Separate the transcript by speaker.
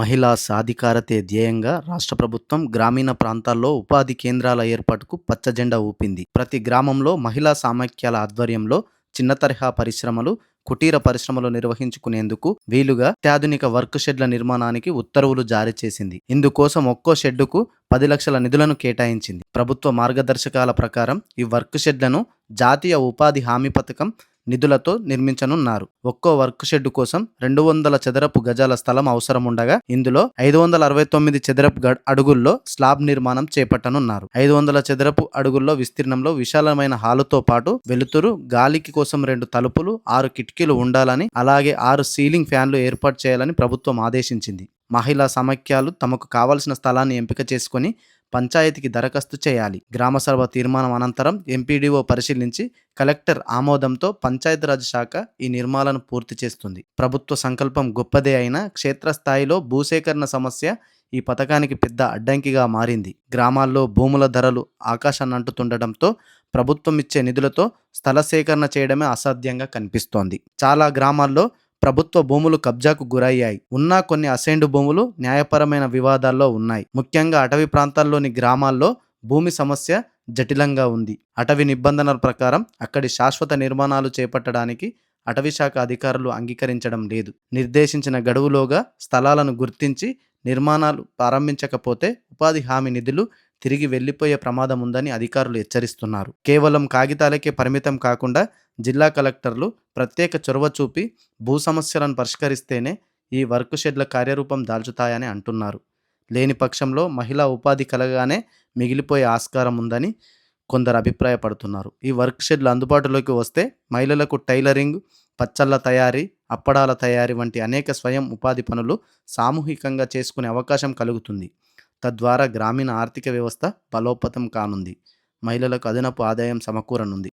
Speaker 1: మహిళా సాధికారతే ధ్యేయంగా రాష్ట్ర ప్రభుత్వం గ్రామీణ ప్రాంతాల్లో ఉపాధి కేంద్రాల ఏర్పాటుకు పచ్చజెండా ఊపింది. ప్రతి గ్రామంలో మహిళా సమాఖ్యల ఆధ్వర్యంలో చిన్న తరహా పరిశ్రమలు, కుటీర పరిశ్రమలు నిర్వహించుకునేందుకు వీలుగా అత్యాధునిక వర్క్ షెడ్ల నిర్మాణానికి ఉత్తర్వులు జారీ చేసింది. ఇందుకోసం ఒక్కో షెడ్డుకు 10 లక్షల నిధులను కేటాయించింది. ప్రభుత్వ మార్గదర్శకాల ప్రకారం ఈ వర్క్ షెడ్లను జాతీయ ఉపాధి హామీ పథకం నిధులతో నిర్మించనున్నారు. ఒక్కో వర్క్ షెడ్ కోసం 200 చదరపు గజాల స్థలం అవసరముండగా ఇందులో 569 చదరపు అడుగుల్లో స్లాబ్ నిర్మాణం చేపట్టనున్నారు. 500 చదరపు అడుగుల్లో విస్తీర్ణంలో విశాలమైన హాలుతో పాటు వెలుతురు, గాలికి కోసం 2 తలుపులు, 6 కిటికీలు ఉండాలని, అలాగే 6 సీలింగ్ ఫ్యాన్లు ఏర్పాటు చేయాలని ప్రభుత్వం ఆదేశించింది. మహిళా సమాఖ్యలు తమకు కావలసిన స్థలాన్ని ఎంపిక చేసుకొని పంచాయతీకి దరఖాస్తు చేయాలి. గ్రామసభ తీర్మానం అనంతరం ఎంపీడీఓ పరిశీలించి కలెక్టర్ ఆమోదంతో పంచాయతీరాజ్ శాఖ ఈ నిర్మాణాలను పూర్తి చేస్తుంది. ప్రభుత్వ సంకల్పం గొప్పదే అయినా క్షేత్రస్థాయిలో భూసేకరణ సమస్య ఈ పథకానికి పెద్ద అడ్డంకిగా మారింది. గ్రామాల్లో భూముల ధరలు ఆకాశాన్ని అంటుతుండటంతో ప్రభుత్వం ఇచ్చే నిధులతో స్థల సేకరణ చేయడమే అసాధ్యంగా కనిపిస్తోంది. చాలా గ్రామాల్లో ప్రభుత్వ భూములు కబ్జాకు గురయ్యాయి. ఉన్న కొన్ని అసైన్డ్ భూములు న్యాయపరమైన వివాదాల్లో ఉన్నాయి. ముఖ్యంగా అటవీ ప్రాంతాల్లోని గ్రామాల్లో భూమి సమస్య జటిలంగా ఉంది. అటవీ నిబంధనల ప్రకారం అక్కడి శాశ్వత నిర్మాణాలు చేపట్టడానికి అటవీ శాఖ అధికారులు అంగీకరించడం లేదు. నిర్దేశించిన గడువులోగా స్థలాలను గుర్తించి నిర్మాణాలు ప్రారంభించకపోతే ఉపాధి హామీ నిధులు తిరిగి వెళ్లిపోయే ప్రమాదం ఉందని అధికారులు హెచ్చరిస్తున్నారు. కేవలం కాగితాలకే పరిమితం కాకుండా జిల్లా కలెక్టర్లు ప్రత్యేక చొరవ చూపి భూ సమస్యలను పరిష్కరిస్తేనే ఈ వర్క్ షెడ్ల కార్యరూపం దాల్చుతాయని అంటున్నారు. లేని పక్షంలో మహిళా ఉపాధి కలగానే మిగిలిపోయే ఆస్కారం ఉందని కొందరు అభిప్రాయపడుతున్నారు. ఈ వర్క్ షెడ్లు అందుబాటులోకి వస్తే మహిళలకు టైలరింగ్, పచ్చళ్ళ తయారీ, అప్పడాల తయారీ వంటి అనేక స్వయం ఉపాధి పనులు సామూహికంగా చేసుకునే అవకాశం కలుగుతుంది. తద్వారా గ్రామీణ ఆర్థిక వ్యవస్థ బలోపేతం కానుంది. మహిళలకు అదనపు ఆదాయం సమకూరనుంది.